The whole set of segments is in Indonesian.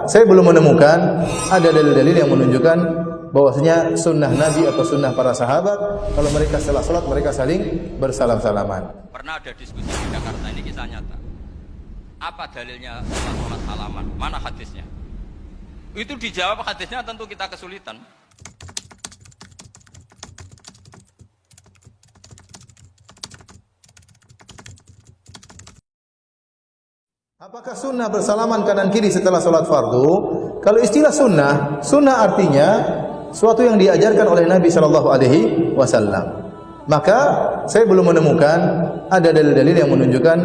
saya belum menemukan ada dalil-dalil yang menunjukkan bahwasanya sunnah Nabi atau sunnah para sahabat kalau mereka setelah sholat mereka saling bersalam-salaman. Pernah ada diskusi di Jakarta, ini kisah nyata. Apa dalilnya setelah sholat salaman? Mana hadisnya? Itu dijawab hadisnya tentu kita kesulitan. Apakah sunnah bersalaman kanan kiri setelah sholat fardu? Kalau istilah sunnah, sunnah artinya suatu yang diajarkan oleh Nabi Shallallahu Alaihi Wasallam. Maka saya belum menemukan ada dalil-dalil yang menunjukkan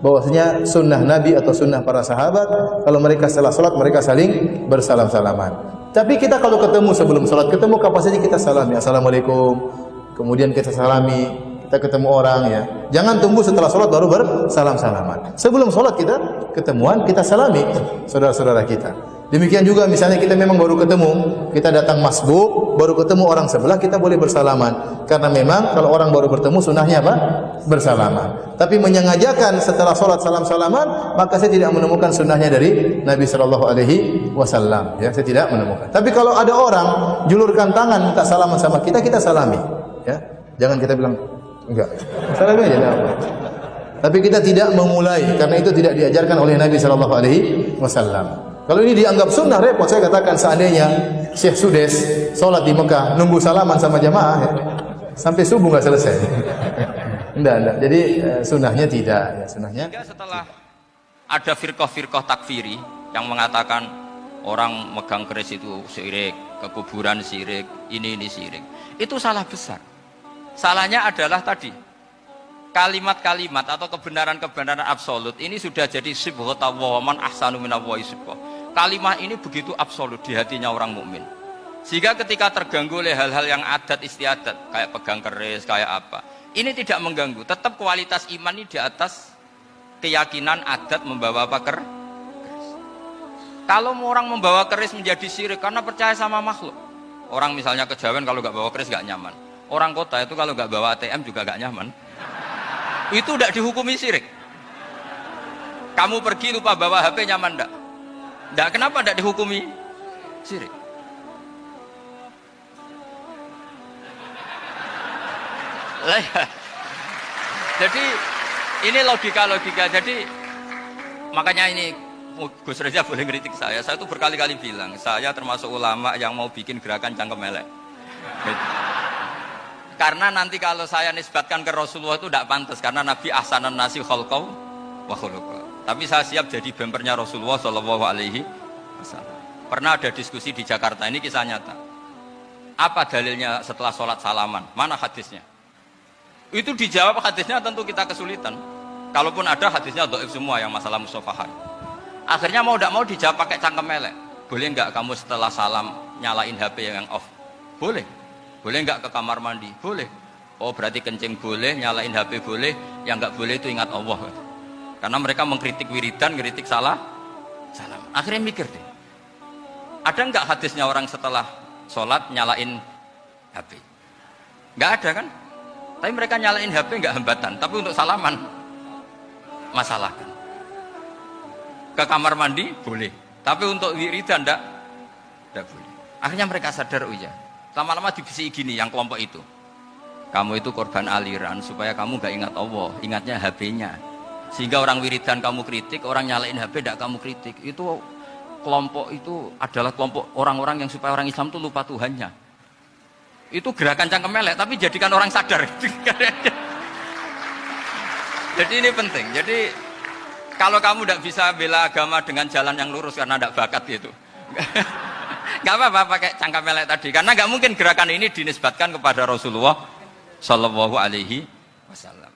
bahwasanya sunnah Nabi atau sunnah para sahabat kalau mereka setelah sholat mereka saling bersalam-salaman. Tapi kita kalau ketemu sebelum sholat ketemu kapan saja kita salami, assalamualaikum, kemudian kita salami. Kita ketemu orang ya, jangan tunggu setelah sholat baru bersalam-salaman. Sebelum sholat kita ketemuan, kita salami saudara-saudara kita. Demikian juga misalnya kita memang baru ketemu, kita datang masbuk, baru ketemu orang sebelah, kita boleh bersalaman. Karena memang kalau orang baru bertemu sunnahnya apa? Bersalaman. Tapi menyengajakan setelah sholat salam-salaman, maka saya tidak menemukan sunnahnya dari Nabi Shallallahu Alaihi Wasallam. Ya, saya tidak menemukan. Tapi kalau ada orang julurkan tangan minta salaman sama kita, kita salami. Ya, jangan kita bilang enggak, salami aja enggak apa. Tapi kita tidak memulai karena itu tidak diajarkan oleh Nabi Shallallahu Alaihi Wasallam. Kalau ini dianggap sunnah repot. Saya katakan seandainya Syekh Sudes sholat di Mekah nunggu salaman sama jamaah ya, sampai subuh nggak selesai. Enggak. Jadi sunnahnya tidak. Ya, sunnahnya. Jika setelah ada firqah-firqah takfiri yang mengatakan orang megang keris itu syirik, ke kuburan syirik, ini syirik, itu salah besar. Salahnya adalah tadi kalimat-kalimat atau kebenaran-kebenaran absolut ini sudah jadi sibghatullah man ahsanu minallahi sibghah. Kalimat ini begitu absolut di hatinya orang mukmin. Sehingga ketika terganggu oleh hal-hal yang adat istiadat kayak pegang keris, kayak apa, ini tidak mengganggu. Tetap kualitas iman ini di atas keyakinan adat membawa apa keris. Kalau orang membawa keris menjadi syirik karena percaya sama makhluk. Orang misalnya kejawen kalau nggak bawa keris nggak nyaman. Orang kota itu kalau nggak bawa ATM juga nggak nyaman. Itu tidak dihukumi syirik. Kamu pergi lupa bawa HP nyaman enggak? Enggak, kenapa tidak dihukumi syirik? Jadi ini logika-logika. Jadi makanya ini Gus Reza boleh ngeritik saya. Saya itu berkali-kali bilang, saya termasuk ulama yang mau bikin gerakan cangkem elek. Karena nanti kalau saya nisbatkan ke Rasulullah itu tidak pantas karena Nabi ahsanan nasi khalqau wa khuluqa. Tapi saya siap jadi bempernya Rasulullah Shallallahu Alaihi Wasallam. Pernah ada diskusi di Jakarta, ini kisah nyata. Apa dalilnya setelah sholat salaman? Mana hadisnya? Itu dijawab hadisnya tentu kita kesulitan. Kalaupun ada hadisnya dhaif semua yang masalah musafahan. Akhirnya mau tidak mau dijawab pakai cangkem elek. Boleh enggak kamu setelah salam nyalain HP yang off? Boleh. Boleh enggak ke kamar mandi? Boleh. Oh berarti kencing boleh, nyalain HP boleh, yang enggak boleh itu ingat Allah. Karena mereka mengkritik wiridan, kritik salam. Akhirnya mikir deh. Ada enggak hadisnya orang setelah sholat nyalain HP? Enggak ada kan? Tapi mereka nyalain HP enggak hambatan, tapi untuk salaman masalah kan? Ke kamar mandi boleh, tapi untuk wiridan enggak boleh. Akhirnya mereka sadar, oh iya. Lama-lama dibisi gini yang kelompok itu. Kamu itu korban aliran supaya kamu gak ingat Allah, ingatnya HP-nya. Sehingga orang wiridan kamu kritik, orang nyalain HP tidak kamu kritik. Itu kelompok itu adalah kelompok orang-orang yang supaya orang Islam itu lupa Tuhannya. Itu gerakan cangkem elek, tapi jadikan orang sadar. Jadi ini penting. Jadi kalau kamu tidak bisa bela agama dengan jalan yang lurus karena tidak bakat gitu. Gak apa-apa pakai cangkem elek tadi karena gak mungkin gerakan ini dinisbatkan kepada Rasulullah Shallallahu Alaihi Wasallam.